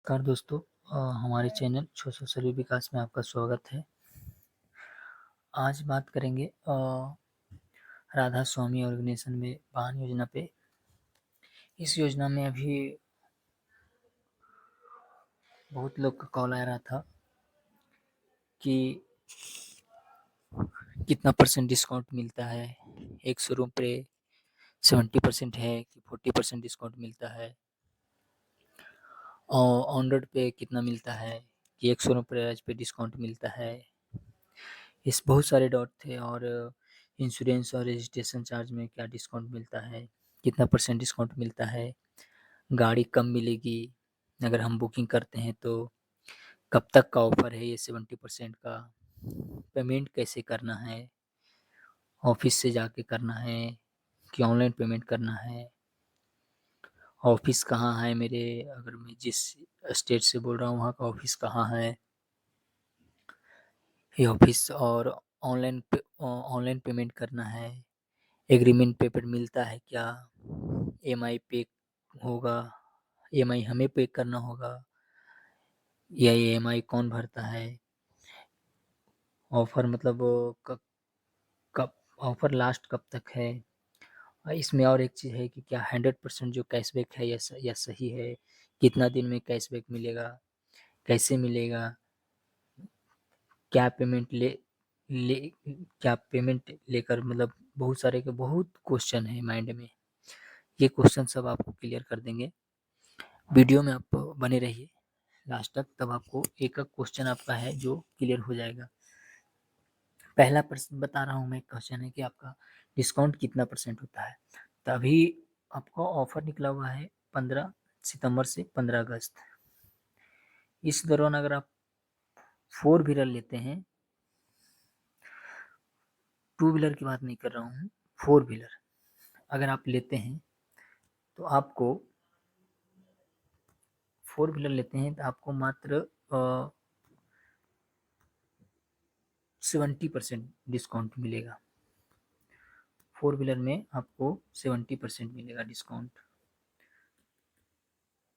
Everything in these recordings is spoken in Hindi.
नमस्कार दोस्तों। हमारे चैनल सोशल सर्वे विकास में आपका स्वागत है। आज बात करेंगे राधा स्वामी ऑर्गेनाइजेशन में वाहन योजना पे। इस योजना में अभी बहुत लोग का कॉल आ रहा था कि कितना परसेंट डिस्काउंट मिलता है, एक शोरूम पे 70% है कि 40% डिस्काउंट मिलता है, और ऑन रोड पे कितना मिलता है कि एक शोरूम प्राइस पे डिस्काउंट मिलता है। इस बहुत सारे डाउट थे। और इंश्योरेंस और रजिस्ट्रेशन चार्ज में क्या डिस्काउंट मिलता है, कितना परसेंट डिस्काउंट मिलता है, गाड़ी कब मिलेगी, अगर हम बुकिंग करते हैं तो कब तक का ऑफर है ये 70% का, पेमेंट कैसे करना है, ऑफिस से जाके करना है कि ऑनलाइन पेमेंट करना है, ऑफिस कहाँ है मेरे, अगर मैं जिस स्टेट से बोल रहा हूँ वहाँ का ऑफिस कहाँ है, ये ऑफिस, और ऑनलाइन पेमेंट करना है, एग्रीमेंट पेपर मिलता है क्या, ईएमआई पे होगा, ईएमआई हमें पे करना होगा या ईएमआई कौन भरता है, ऑफर मतलब कब कब ऑफर लास्ट कब तक है। इसमें और एक चीज़ है कि क्या 100% जो कैशबैक है या सही है, कितना दिन में कैशबैक मिलेगा, कैसे मिलेगा, क्या पेमेंट ले ले क्या पेमेंट लेकर, मतलब बहुत सारे के बहुत क्वेश्चन है माइंड में। ये क्वेश्चन सब आपको क्लियर कर देंगे। वीडियो में आप बने रहिए लास्ट तक, तब आपको एक एक क्वेश्चन आपका है जो क्लियर हो जाएगा। पहला प्रश्न बता रहा हूँ मैं, क्वेश्चन है कि आपका डिस्काउंट कितना परसेंट होता है। तभी आपको ऑफर निकला हुआ है 15 सितंबर से 15 अगस्त। इस दौरान अगर आप 4 व्हीलर लेते हैं, 2 व्हीलर की बात नहीं कर रहा हूँ, 4 व्हीलर अगर आप लेते हैं तो आपको 4 व्हीलर लेते हैं तो आपको मात्र 70% डिस्काउंट मिलेगा। 4 व्हीलर में आपको 70% मिलेगा डिस्काउंट।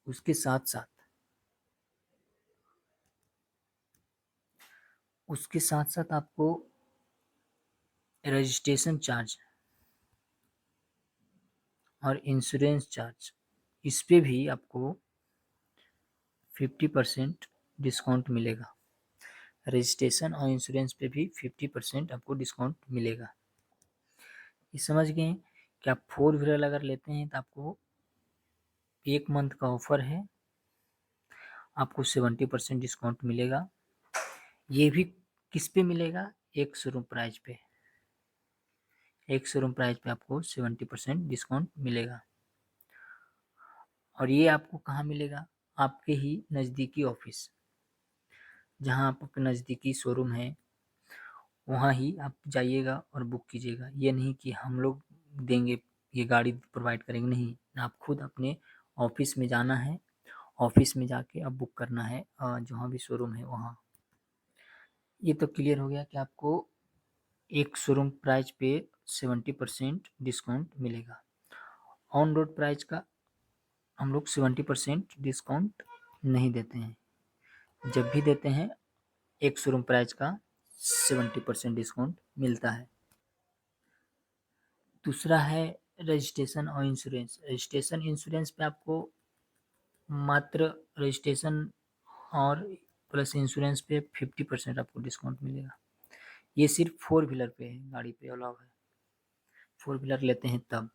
उसके साथ साथ आपको रजिस्ट्रेशन चार्ज और इंश्योरेंस चार्ज, इस पे भी आपको 50% डिस्काउंट मिलेगा। रजिस्ट्रेशन और इंश्योरेंस पे भी 50% आपको डिस्काउंट मिलेगा। ये समझ गए कि आप 4 व्हीलर अगर लेते हैं तो आपको 1 मंथ का ऑफर है, आपको 70% डिस्काउंट मिलेगा। ये भी किस पे मिलेगा, एक शोरूम प्राइस पे। एक शोरूम प्राइस पे आपको 70% डिस्काउंट मिलेगा। और ये आपको कहाँ मिलेगा, आपके ही नज़दीकी ऑफिस, जहाँ आपके नज़दीकी शोरूम है वहाँ ही आप जाइएगा और बुक कीजिएगा। ये नहीं कि हम लोग देंगे, ये गाड़ी प्रोवाइड करेंगे, नहीं, आप खुद अपने ऑफिस में जाना है, ऑफिस में जाके अब बुक करना है जहाँ भी शोरूम है वहाँ। ये तो क्लियर हो गया कि आपको एक शोरूम प्राइस पे 70% डिस्काउंट मिलेगा। ऑन रोड प्राइस का हम लोग 70% डिस्काउंट नहीं देते हैं, जब भी देते हैं एक शोरूम प्राइस का 70% डिस्काउंट मिलता है। दूसरा है रजिस्ट्रेशन और इंश्योरेंस। रजिस्ट्रेशन इंश्योरेंस पे आपको मात्र रजिस्ट्रेशन और प्लस इंश्योरेंस पे 50% आपको डिस्काउंट मिलेगा। ये सिर्फ 4 व्हीलर पे है, गाड़ी पे अलाउ है, 4 व्हीलर लेते हैं तब।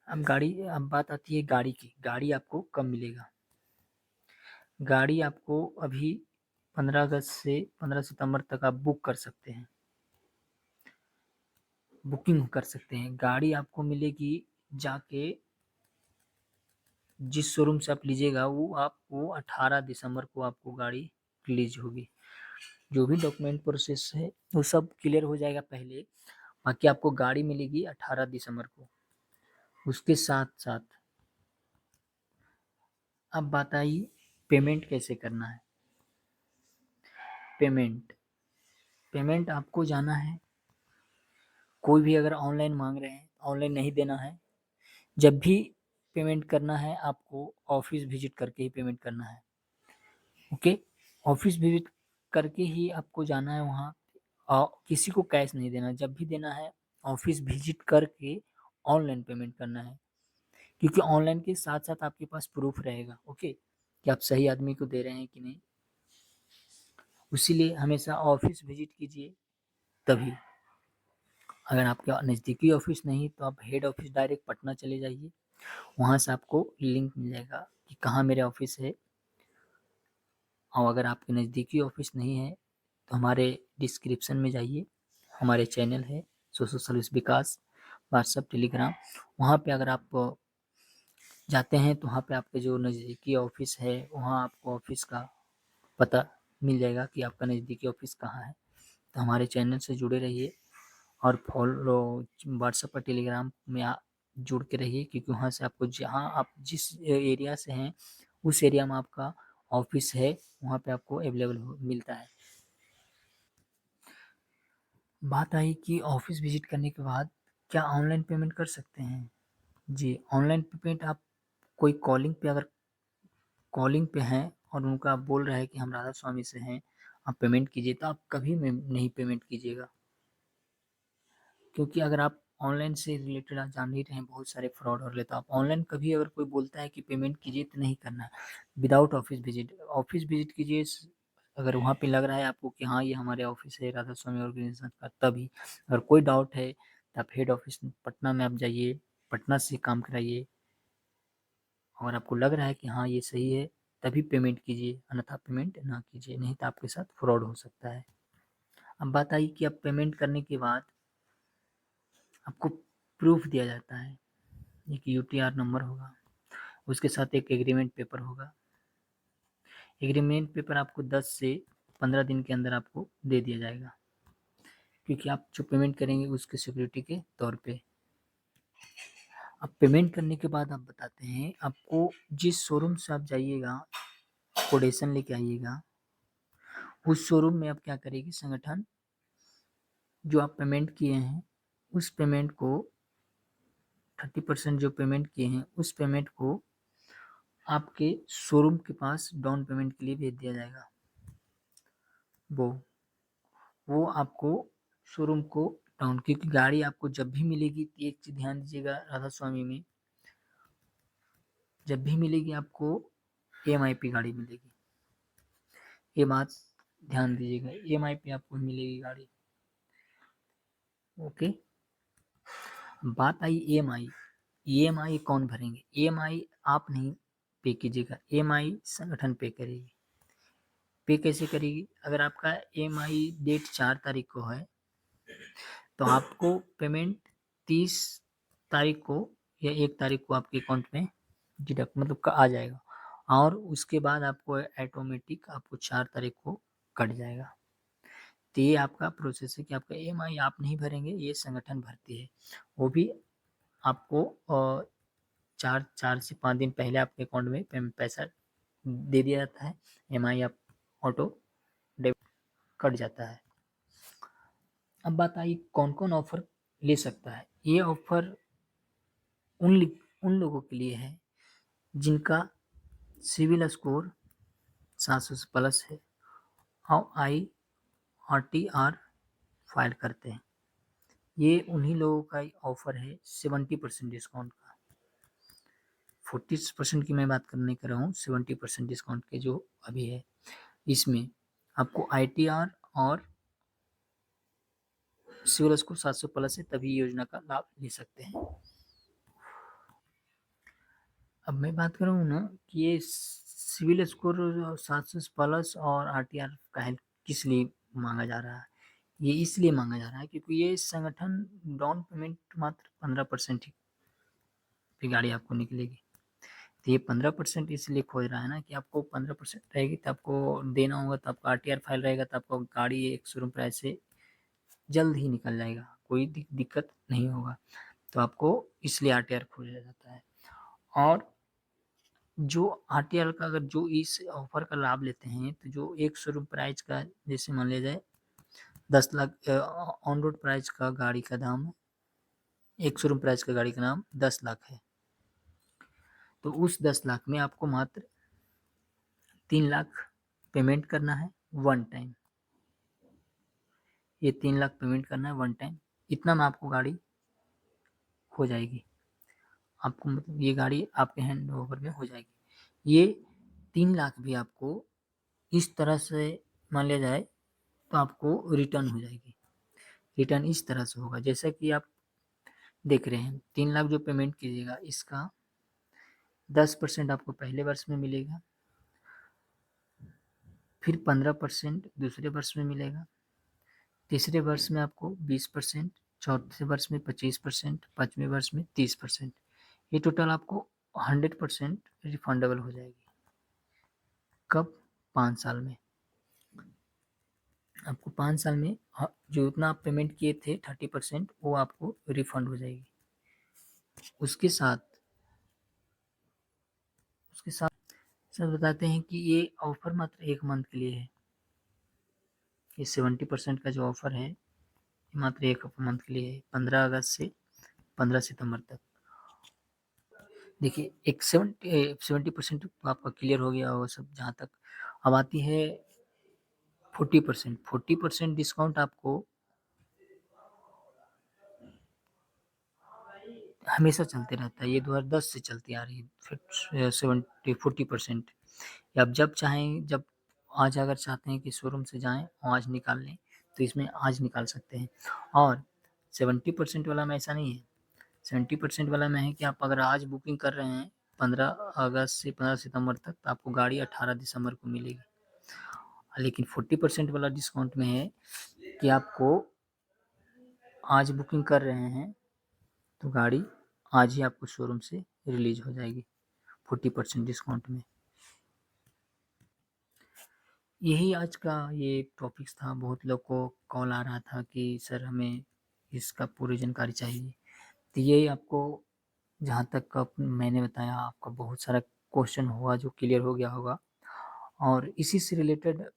अब बात आती है गाड़ी की। गाड़ी आपको कब मिलेगा। गाड़ी आपको अभी 15 अगस्त से 15 सितंबर तक आप बुक कर सकते हैं, बुकिंग कर सकते हैं। गाड़ी आपको मिलेगी जाके जिस शोरूम से आप लीजिएगा, वो आपको 18 दिसंबर को आपको गाड़ी रिलीज होगी। जो भी डॉक्यूमेंट प्रोसेस है वो सब क्लियर हो जाएगा पहले, बाकी आपको गाड़ी मिलेगी 18 दिसंबर को। उसके साथ साथ अब बात आई पेमेंट कैसे करना है। पेमेंट पेमेंट आपको जाना है, कोई भी अगर ऑनलाइन मांग रहे हैं, ऑनलाइन नहीं देना है। जब भी पेमेंट करना है आपको ऑफ़िस विज़िट करके ही पेमेंट करना है, ओके? ऑफ़िस विज़िट करके ही आपको जाना है वहाँ किसी को कैश नहीं देना, जब भी देना है ऑफ़िस विज़िट करके ऑनलाइन पेमेंट करना है, क्योंकि ऑनलाइन के साथ-साथ आपके पास प्रूफ़ रहेगा, ओके? कि आप सही आदमी को दे रहे हैं कि नहीं। इसीलिए हमेशा ऑफ़िस विज़िट कीजिए तभी। अगर आपका नज़दीकी ऑफ़िस नहीं तो आप हेड ऑफ़िस डायरेक्ट पटना चले जाइए, वहाँ से आपको लिंक मिल जाएगा कि कहाँ मेरे ऑफ़िस है। और अगर आपके नज़दीकी ऑफ़िस नहीं है तो हमारे डिस्क्रिप्शन में जाइए, हमारे चैनल है सोशल सर्विस विकास, व्हाट्सएप, टेलीग्राम, वहाँ पे अगर आप जाते हैं तो वहाँ पे आपके जो नज़दीकी ऑफ़िस है, वहाँ आपको ऑफ़िस का पता मिल जाएगा कि आपका नज़दीकी ऑफ़िस कहाँ है। तो हमारे चैनल से जुड़े रहिए और फॉलो व्हाट्सएप और टेलीग्राम में जुड़ के रहिए, क्योंकि वहाँ से आपको जहाँ आप जिस एरिया से हैं, उस एरिया में आपका ऑफ़िस है, वहाँ पे आपको अवेलेबल मिलता है। बात आई कि ऑफ़िस विज़िट करने के बाद क्या ऑनलाइन पेमेंट कर सकते हैं? जी, ऑनलाइन पेमेंट आप कोई कॉलिंग पे हैं और उनका आप बोल रहे हैं कि हम राधा स्वामी से हैं, आप पेमेंट कीजिए, तो आप कभी में नहीं पेमेंट कीजिएगा। क्योंकि अगर आप ऑनलाइन से रिलेटेड आप जान ही रहे हैं बहुत सारे फ्रॉड हो रहे, तो आप ऑनलाइन कभी अगर कोई बोलता है कि पेमेंट कीजिए तो नहीं करना है। विदाउट ऑफ़िस विज़िट कीजिए, अगर वहाँ पे लग रहा है आपको कि हाँ, ये हमारे ऑफ़िस है राधा स्वामी ऑर्गेनाइजेशन का, तभी। अगर कोई डाउट है तो आप हेड ऑफ़िस पटना में आप जाइए, पटना से काम कराइए। अगर आपको लग रहा है कि हाँ, ये सही है, तभी पेमेंट कीजिए, अन्यथा पेमेंट ना कीजिए, नहीं तो आपके साथ फ्रॉड हो सकता है। अब बात आई कि अब पेमेंट करने के बाद आपको प्रूफ़ दिया जाता है। एक यूटीआर नंबर होगा, उसके साथ एक एग्रीमेंट पेपर होगा। एग्रीमेंट पेपर आपको 10 से 15 दिन के अंदर आपको दे दिया जाएगा, क्योंकि आप जो पेमेंट करेंगे उसकी सिक्योरिटी के तौर पे। अब पेमेंट करने के बाद आप बताते हैं, आपको जिस शोरूम से आप जाइएगा, कोटेशन लेके आइएगा, उस शोरूम में आप क्या करेगी संगठन, जो आप पेमेंट किए हैं, उस पेमेंट को 30% जो पेमेंट किए हैं, उस पेमेंट को आपके शोरूम के पास डाउन पेमेंट के लिए भेज दिया जाएगा। वो वो आपको शोरूम को डाउन, क्योंकि गाड़ी आपको जब भी मिलेगी, तो एक चीज़ ध्यान दीजिएगा राधा स्वामी में, जब भी मिलेगी आपको ईएमआई पे गाड़ी मिलेगी। ये बात ध्यान दीजिएगा, ईएमआई पे आपको मिलेगी गाड़ी, ओके। बात आई ईएमआई, ईएमआई कौन भरेंगे? ईएमआई आप नहीं पे कीजिएगा, ईएमआई संगठन पे करेगी। पे कैसे करेगी? अगर आपका ईएमआई डेट 4 तारीख को है, तो आपको पेमेंट 30 तारीख को या 1 तारीख को आपके अकाउंट में डिडक्ट मतलब आ जाएगा, और उसके बाद आपको ऑटोमेटिक आपको 4 तारीख को कट जाएगा। तो ये आपका प्रोसेस है कि आपका ईएमआई आप नहीं भरेंगे, ये संगठन भरती है। वो भी आपको 4 से 5 दिन पहले आपके अकाउंट में पैसा दे दिया जाता है, ईएमआई आप ऑटो डेबिट कट जाता है। अब बात आई कौन-कौन ऑफ़र ले सकता है। ये ऑफ़र उन लोगों के लिए है जिनका सिबिल स्कोर 700 से प्लस है और आईआरटीआर फाइल करते हैं। ये उन्हीं लोगों का ऑफ़र है 70% डिस्काउंट का। 40% की मैं बात नहीं कर रहा हूँ, 70% डिस्काउंट के जो अभी है। इसमें आपको आईटीआर और सिबिल स्कोर 700 प्लस है, तभी योजना का लाभ ले सकते हैं। अब मैं बात कर रहा हूँ ना कि ये सिबिल स्कोर 700 प्लस और आरटीआर का हेल्प किस लिए मांगा जा रहा है? ये इसलिए मांगा जा रहा है क्योंकि ये संगठन डाउन पेमेंट मात्र 15% ही पे गाड़ी आपको निकलेगी। तो ये 15% इसलिए खोज रहा है ना कि आपको 15% रहेगी तो आपको देना होगा, तो आपका आरटीआर फाइल रहेगा, तो आपको गाड़ी एक शोरूम प्राइस से जल्द ही निकल जाएगा, कोई दिक्कत नहीं होगा। तो आपको इसलिए आरटीआर खोजा जाता है। और जो आरटीआर का अगर जो इस ऑफ़र का लाभ लेते हैं, तो जो एक शोरूम प्राइस का जैसे मान लिया जाए 10 लाख ऑन रोड प्राइस का गाड़ी का दाम, एक शोरूम प्राइस का गाड़ी का नाम 10 लाख है। तो उस 10 लाख में आपको मात्र 3 लाख पेमेंट करना है वन टाइम। ये 3 लाख पेमेंट करना है वन टाइम, इतना में आपको गाड़ी हो जाएगी। आपको मतलब ये गाड़ी आपके हैंड ओवर में हो जाएगी। ये 3 लाख भी आपको इस तरह से मान लिया जाए तो आपको रिटर्न हो जाएगी। रिटर्न इस तरह से होगा जैसा कि आप देख रहे हैं, 3 लाख जो पेमेंट कीजिएगा इसका 10% आपको पहले वर्ष में मिलेगा, फिर 15% दूसरे वर्ष में मिलेगा, तीसरे वर्ष में आपको 20%, चौथे वर्ष में 25%, पाँचवें वर्ष में 30%। ये टोटल आपको 100% रिफंडेबल हो जाएगी। कब? 5 साल में। आपको 5 साल में जो उतना आप पेमेंट किए थे 30% वो आपको रिफंड हो जाएगी। उसके साथ सर बताते हैं कि ये ऑफर मात्र 1 मंथ के लिए है। ये 70% का जो ऑफर है ये मात्र 1 मंथ के लिए है, 15 अगस्त से 15 सितंबर तक। देखिए एक 70% आपका क्लियर हो गया होगा सब जहाँ तक। अब आती है 40%। 40% डिस्काउंट आपको हमेशा चलते रहता है। ये 2010 से चलती आ रही है। फिर 40%। या आप जब चाहें, जब आज अगर चाहते हैं कि शोरूम से जाएं और आज निकाल लें तो इसमें आज निकाल सकते हैं। और 70% वाला में ऐसा नहीं है। 70% वाला में है कि आप अगर आज बुकिंग कर रहे हैं 15 अगस्त से 15 सितंबर तक तो आपको गाड़ी 18 दिसंबर को मिलेगी। लेकिन 40% वाला डिस्काउंट में है कि आपको आज बुकिंग कर रहे हैं तो गाड़ी आज ही आपको शोरूम से रिलीज हो जाएगी 40% डिस्काउंट में। यही आज का ये टॉपिक्स था। बहुत लोग को कॉल आ रहा था कि सर हमें इसका पूरी जानकारी चाहिए। तो ये आपको जहाँ तक मैंने बताया आपका बहुत सारा क्वेश्चन हुआ जो क्लियर हो गया होगा। और इसी से रिलेटेड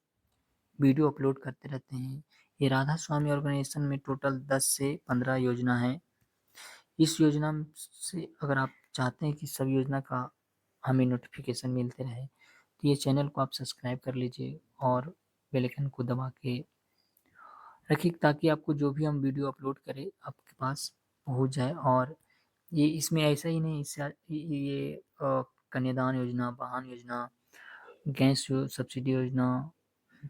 वीडियो अपलोड करते रहते हैं। ये राधा स्वामी ऑर्गेनाइजेशन में टोटल 10 से 15 योजना है। इस योजना से अगर आप चाहते हैं कि सब योजना का हमें नोटिफिकेशन मिलते रहे तो ये चैनल को आप सब्सक्राइब कर लीजिए और बेल आइकन को दबा के रखिए ताकि आपको जो भी हम वीडियो अपलोड करें आपके पास पहुंच जाए। और ये इसमें ऐसा ही नहीं, इससे ये कन्यादान योजना, वाहन योजना, गैस सब्सिडी योजना,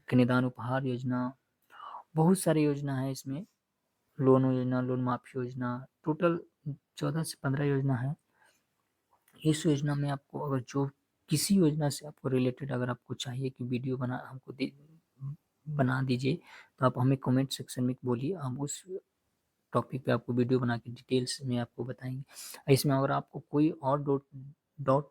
कन्यादान उपहार योजना, बहुत सारी योजना है इसमें। लोन योजना, लोन माफी योजना, टोटल 14 से 15 योजना है। इस योजना में आपको अगर जो किसी योजना से आपको रिलेटेड अगर आपको चाहिए कि वीडियो बना दीजिए तो आप हमें कमेंट सेक्शन में बोलिए, हम उस टॉपिक पे आपको वीडियो बना के डिटेल्स में आपको बताएंगे। इसमें अगर आपको कोई और डाउट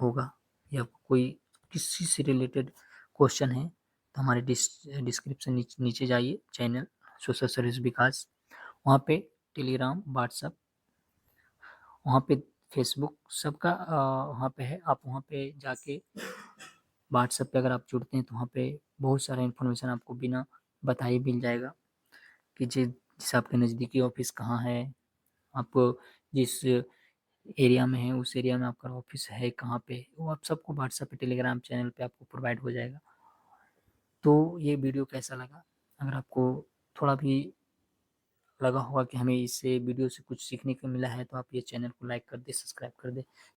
होगा या कोई किसी से रिलेटेड क्वेश्चन है तो हमारे डिस्क्रिप्शन नीचे जाइए, चैनल सोशल सर्विस विकास, वहाँ पे टेलीग्राम, व्हाट्सअप, वहाँ पे फेसबुक सबका वहाँ पे है। आप वहाँ पे जाके व्हाट्सएप पे अगर आप जुड़ते हैं तो वहाँ पे बहुत सारा इन्फॉर्मेशन आपको बिना बताए मिल जाएगा कि जैसे आपके नज़दीकी ऑफिस कहाँ है, आप जिस एरिया में है उस एरिया में आपका ऑफिस है कहाँ पे, वो आप सबको व्हाट्सएप पे टेलीग्राम चैनल पे आपको प्रोवाइड हो जाएगा। तो ये वीडियो कैसा लगा? अगर आपको थोड़ा भी लगा होगा कि हमें इससे वीडियो से कुछ सीखने को मिला है तो आप ये चैनल को लाइक कर दें, सब्सक्राइब कर दें।